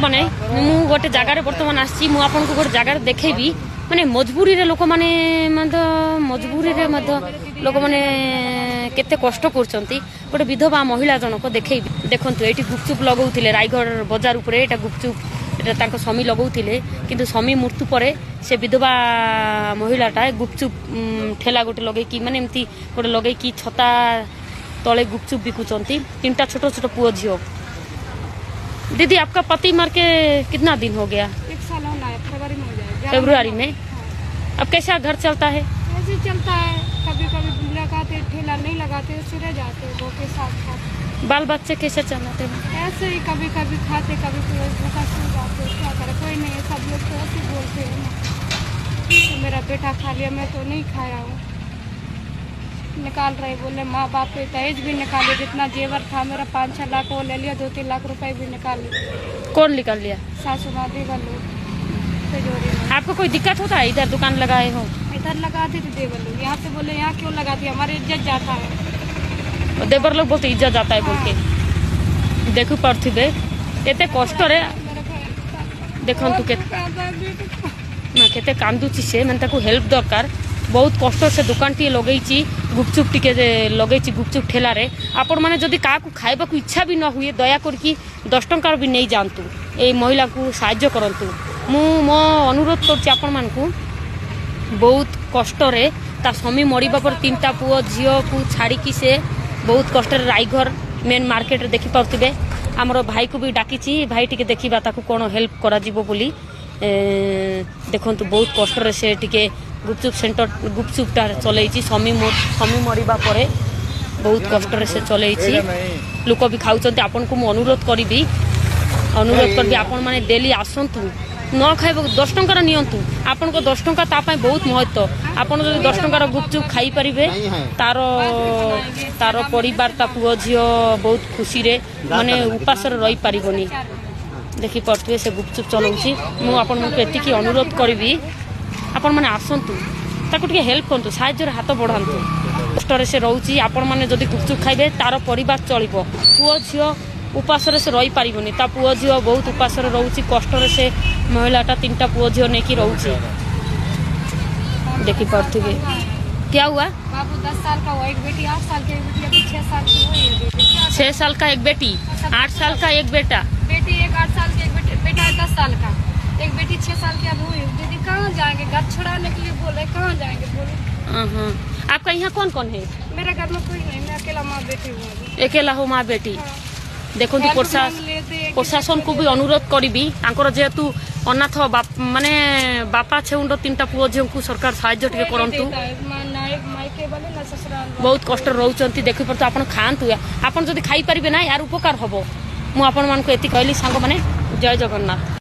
माने मु गोटे जगार बर्तमान आसी मु आपन को गोटे जगार देखेबी माने मजबूरी रे लोक माने मजबूरी रे लोक माने केते कष्ट करचंती गोटे विधवा महिला जनक देखेबी देखंतु एठी गुपचुप लगाउथिले रायगढ़ बाजार ऊपर एटा गुपचुप एटा ताको स्वामी लगाउथिले किंतु स्वामी मृत्यु परे से विधवा महिलाटा गुपचुप ठेला गोटे लगे कि माने एमती गोटे लगे कि छता तले गुपचुप बिकुचंती तीनटा छोट छोट पुओ झियो। दीदी आपका पति मर के कितना दिन हो गया? 1 साल होना है, फरवरी में हो जाएगा। फरवरी में। अब कैसा घर चलता है? ऐसे चलता है, कभी कभी लगाते ठेला नहीं लगाते सिरे जाते वो के साथ खाते। बाल बच्चे कैसे चलाते हैं? ऐसे ही कभी कभी खाते कभी भूखा सो जाते, क्या करे कोई नहीं है, सब लोग तो ऐसे बोलते हैं ना। तो मेरा बेटा खा लिया, मैं तो नहीं खाया हूँ। निकाल रहे बोले माँ बाप पे दहेज भी निकाले, जितना जेवर था मेरा 5-6 लाख वो ले लिया, 2-3 लाख रुपए भी निकाल लिया। कौन निकाल लिया? सासू माँ देवर लोग तिजोरी में। आपको कोई दिक्कत होता है? इधर दुकान लगाए हो? इधर लगाते थे देवर लोग, यहाँ पे बोले यहाँ क्यों लगाती है, हमारी इज्जत जाता है। देवर लोग बोलते इज्जत जाता है बोल के। देखु पड़े एते कष्ट रे देखंतु केते कांदुची से मन ताको हेल्प दरकार। बहुत कष्ट से दुकान टी लगेची गुपचुप टिके लगेची गुपचुप ठेला रे। आपण माने जदी काकू खाइबा को इच्छा भी न हुए दया करके 10 टंका भी नहीं जानतु ए महिला को सहायता करंतु। मु मो अनुरोध करछि आपण मान को बहुत कष्ट रे ता स्वामी मरिबा पर 3टा पुओ झियो को छाड़ी की से बहुत कष्ट रे रायगढ़ मेन मार्केट रे देखि पाउतिबे। हमरो भाई को भी डाकिची, भाई टिके देखिबा ताको कोन हेल्प करा जिवो बोली। देखंतु बहुत कष्ट रे से टिके गुपचुप सेंटर गुपचुपटा चलैछि। स्वामी मरिबा परे बहुत कष्ट रे से चलैछि। लोक भी खाउचंती। आपन को मु अनुरोध करबी आपण माने डेली आसंतु न खाइबो 10 टंका नियंतु। आपन को 10 टंका ता पय बहुत महत्व। आपन जदि 10 टंका गुपचुप खाई परिबे तारो परिवार ता पुओ झियो बहुत खुशी रे माने उपास रे रही परिबोनी। देखि पड़थुए से गुपचुप चलाउछि। मु आपन मन के एतिकी अनुरोध करबी आपण माने आसंतु ताको टिके हेल्प करंतु, साहाय्य रे हाथ बढ़ांतु। कष्ट रे से रहउछि। आपण माने जदि गुपचुप खाइबे तारो परिवार चलिबो। पुओ झियो उपास रे से रही परिबोनी। ता पुओ झियो बहुत उपास रे रहउछि। कष्ट रे से महिलाटा 3टा पुओ झियो नेकी रहउछि। देखि पड़थुए क्या हुआ? बाबू 10 साल का वो, एक बेटी 8 साल की, एक बेटी अभी 6 साल की हुई है। 6 साल का एक बेटी, 8 साल का एक बेटा। बेटी एक 8 साल की, एक बेटा 10 साल का, एक बेटी 6 साल की अभी हुई है। दीदी कहाँ जाएंगे, घर छुड़ाने के लिए बोले, कहाँ जाएंगे बोले। आपका यहाँ कौन कौन है? मेरे घर में कोई नहीं, मैं अकेला माँ बेटी हूँ। अकेला हो माँ बेटी। देखो प्रशासन को भी अनुरोध करी जेहेतु अनाथ माने बापा छेउंड 3टा पुओ झियो को सरकार सहायता टिके करंतु। बहुत कष्ट रहउचंती। देखि परतो आपण खांतु, आपण जदी खाई परिबे ना यार उपकार हबो। मु आपण मान को एति कहली सांग माने। जय जगन्नाथ।